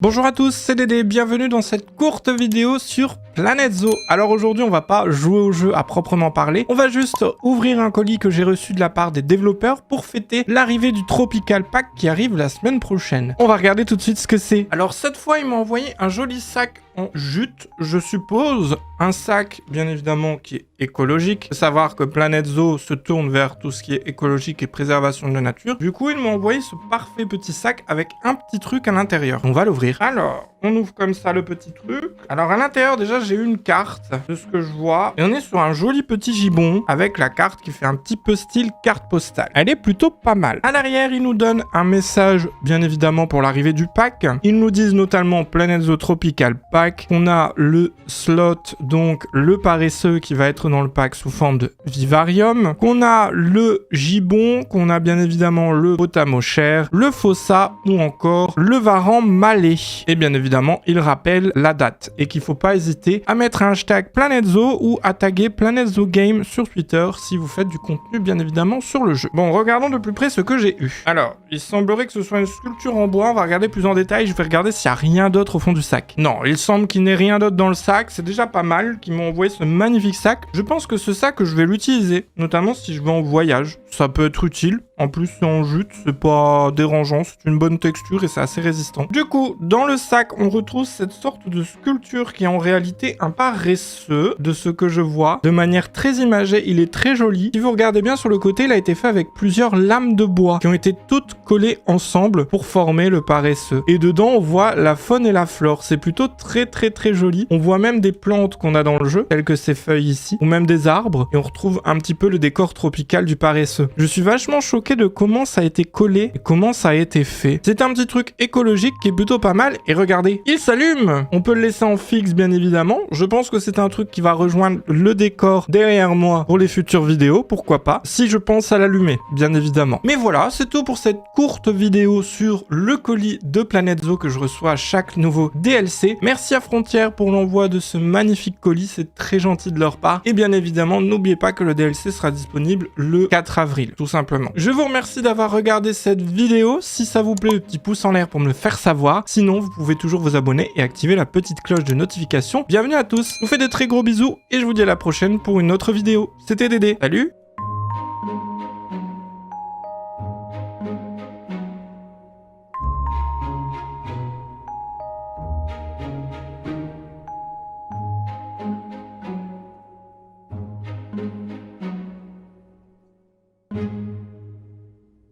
Bonjour à tous, c'est Dédé, bienvenue dans cette courte vidéo sur Planète Zoo. Alors aujourd'hui on va pas jouer au jeu à proprement parler, on va juste ouvrir un colis que j'ai reçu de la part des développeurs pour fêter l'arrivée du Tropical Pack qui arrive la semaine prochaine. On va regarder tout de suite ce que c'est. Alors cette fois ils m'ont envoyé un joli sac en jute, je suppose, un sac bien évidemment qui est écologique. Faut savoir que Planète Zoo se tourne vers tout ce qui est écologique et préservation de la nature. Du coup ils m'ont envoyé ce parfait petit sac avec un petit truc à l'intérieur. On va l'ouvrir. Alors, on ouvre comme ça le petit truc. Alors à l'intérieur déjà j'ai eu une carte de ce que je vois. Et on est sur un joli petit gibbon avec la carte qui fait un petit peu style carte postale. Elle est plutôt pas mal. À l'arrière ils nous donnent un message bien évidemment pour l'arrivée du pack. Ils nous disent notamment Planète Zoo Tropical Pack. On a le slot, donc le paresseux qui va être dans le pack sous forme de vivarium. Qu'on a le gibbon, qu'on a bien évidemment le potamochère, le fossa ou encore le varan malais. Et bien évidemment, il rappelle la date et qu'il faut pas hésiter à mettre un hashtag Planète Zoo ou à taguer Planète Zoo Game sur Twitter si vous faites du contenu bien évidemment sur le jeu. Bon, regardons de plus près ce que j'ai eu. Alors, il semblerait que ce soit une sculpture en bois. On va regarder plus en détail. Je vais regarder s'il n'y a rien d'autre au fond du sac. Non, il semble qu'il n'y ait rien d'autre dans le sac. C'est déjà pas mal qu'ils m'ont envoyé ce magnifique sac. Je pense que ce sac, je vais l'utiliser, notamment si je vais en voyage. Ça peut être utile. En plus, c'est en jute, c'est pas dérangeant, c'est une bonne texture et c'est assez résistant. Du coup, dans le sac, on retrouve cette sorte de sculpture qui est en réalité un paresseux, de ce que je vois. De manière très imagée, il est très joli. Si vous regardez bien sur le côté, il a été fait avec plusieurs lames de bois qui ont été toutes collées ensemble pour former le paresseux. Et dedans, on voit la faune et la flore. C'est plutôt très joli. On voit même des plantes qu'on a dans le jeu, telles que ces feuilles ici, ou même des arbres. Et on retrouve un petit peu le décor tropical du paresseux. Je suis vachement choqué de comment ça a été collé et comment ça a été fait. C'est un petit truc écologique qui est plutôt pas mal. Et regardez, il s'allume. On peut le laisser en fixe bien évidemment. Je pense que c'est un truc qui va rejoindre le décor derrière moi pour les futures vidéos, pourquoi pas, si je pense à l'allumer, bien évidemment. Mais voilà, c'est tout pour cette courte vidéo sur le colis de Planète Zoo que je reçois à chaque nouveau DLC. Merci à Frontier pour l'envoi de ce magnifique colis, c'est très gentil de leur part. Et bien évidemment, n'oubliez pas que le DLC sera disponible le 4 avril, tout simplement. Je vous remercie d'avoir regardé cette vidéo. Si ça vous plaît, le petit pouce en l'air pour me le faire savoir. Sinon, vous pouvez toujours vous abonner et activer la petite cloche de notification. Bienvenue à tous, je vous fais des très gros bisous et je vous dis à la prochaine pour une autre vidéo. C'était Dédé, salut!